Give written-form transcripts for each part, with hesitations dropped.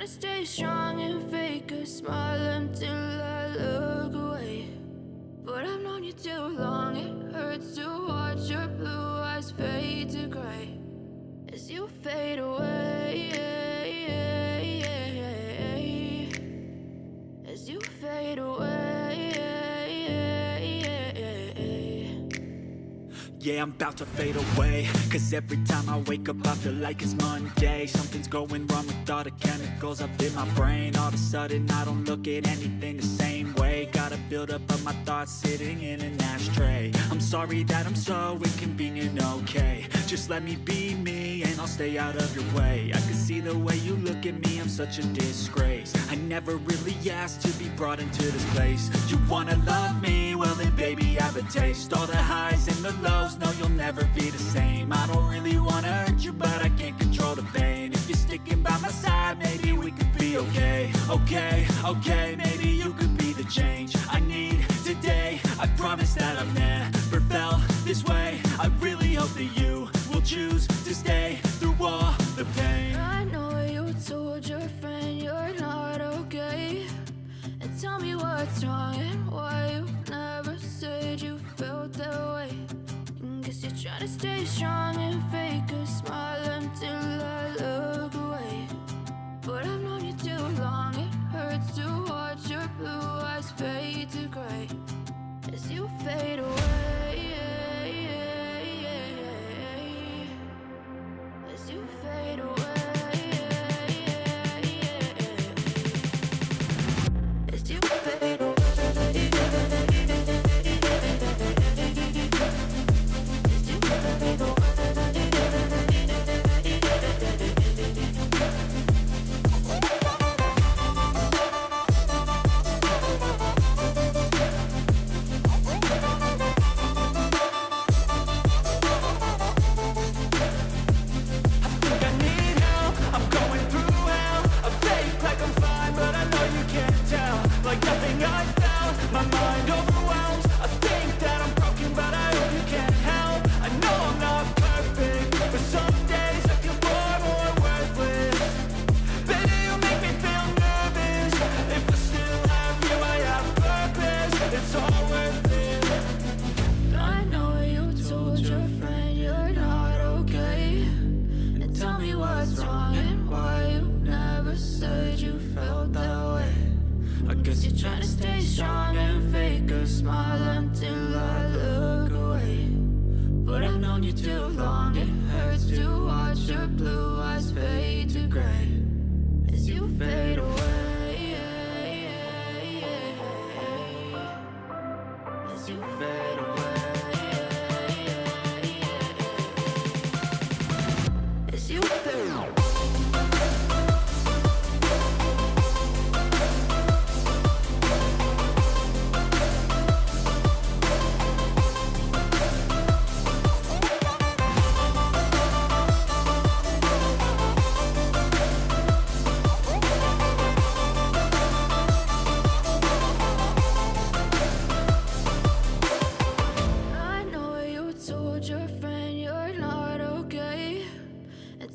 to stay strong and fake a smile until I look away. But I've known you too long, it hurts to watch your blue eyes fade to gray as you fade away, as you fade away. Yeah, I'm about to fade away, cause every time I wake up I feel like it's Monday. Something's going wrong with all the chemicals up in my brain. All of a sudden I don't look at anything the same way. Got a buildup of my thoughts sitting in an ashtray. I'm sorry that I'm so inconvenient, okay. Just let me be me and I'll stay out of your way. I can see the way you look at me, I'm such a disgrace. I never really asked to be brought into this place. You wanna love me? Well then baby I have a taste. All the highs and the lows, no you'll never be the same. I don't really wanna hurt you but I can't control the pain. If you're sticking by my side maybe we could be okay. Okay, maybe you could be the change I need today. I promise that I've never felt this way. I really hope that you will choose to stay through all the pain. I know you told your friend you're not okay, and tell me what's wrong and why you never said you felt that way. Guess you're trying to stay strong and fake a smile until I look away. But I've known you too long, it hurts to watch your blue eyes fade to gray as you fade away, as you fade away, as you fade away. You're trying to stay strong and fake a smile until I look away. But I've known you too long, it hurts to watch your blue eyes fade to gray as you fade away, as you fade away, as you fade away.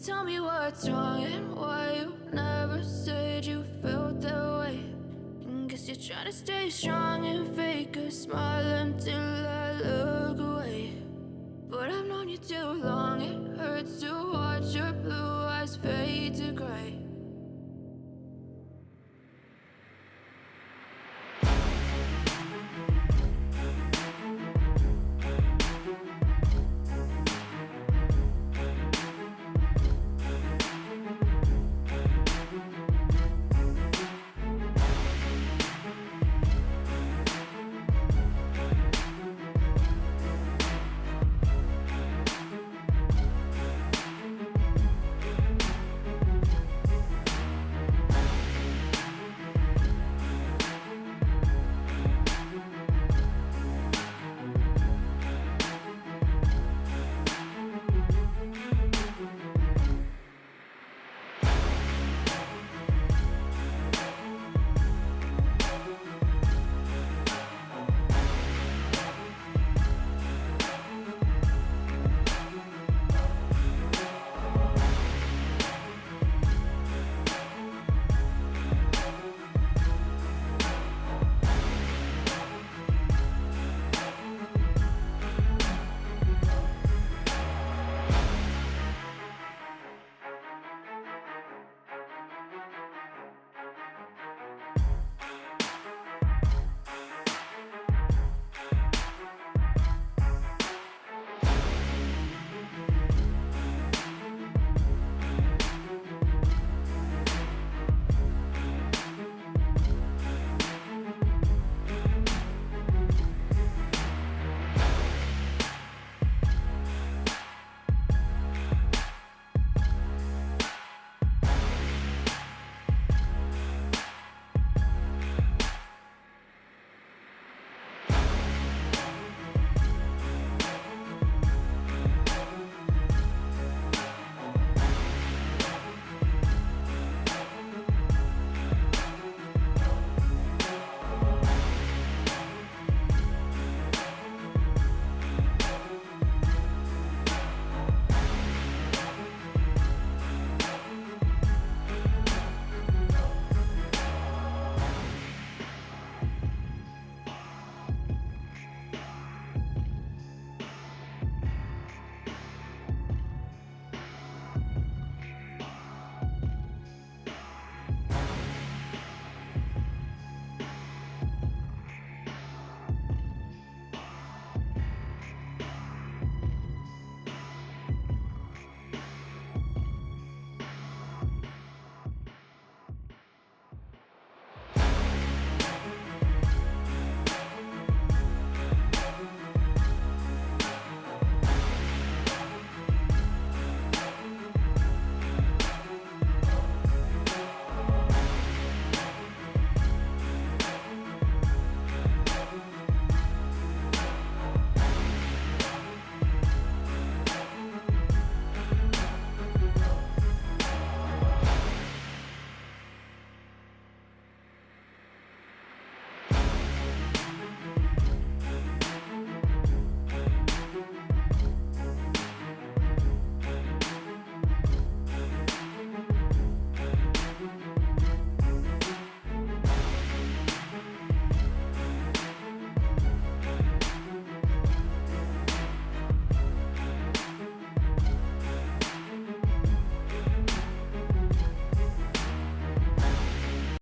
Tell me what's wrong and why you never said you felt that way. Guess you're trying to stay strong and fake a smile until I look away. But I've known you too long, it hurts to watch your blue eyes fade to gray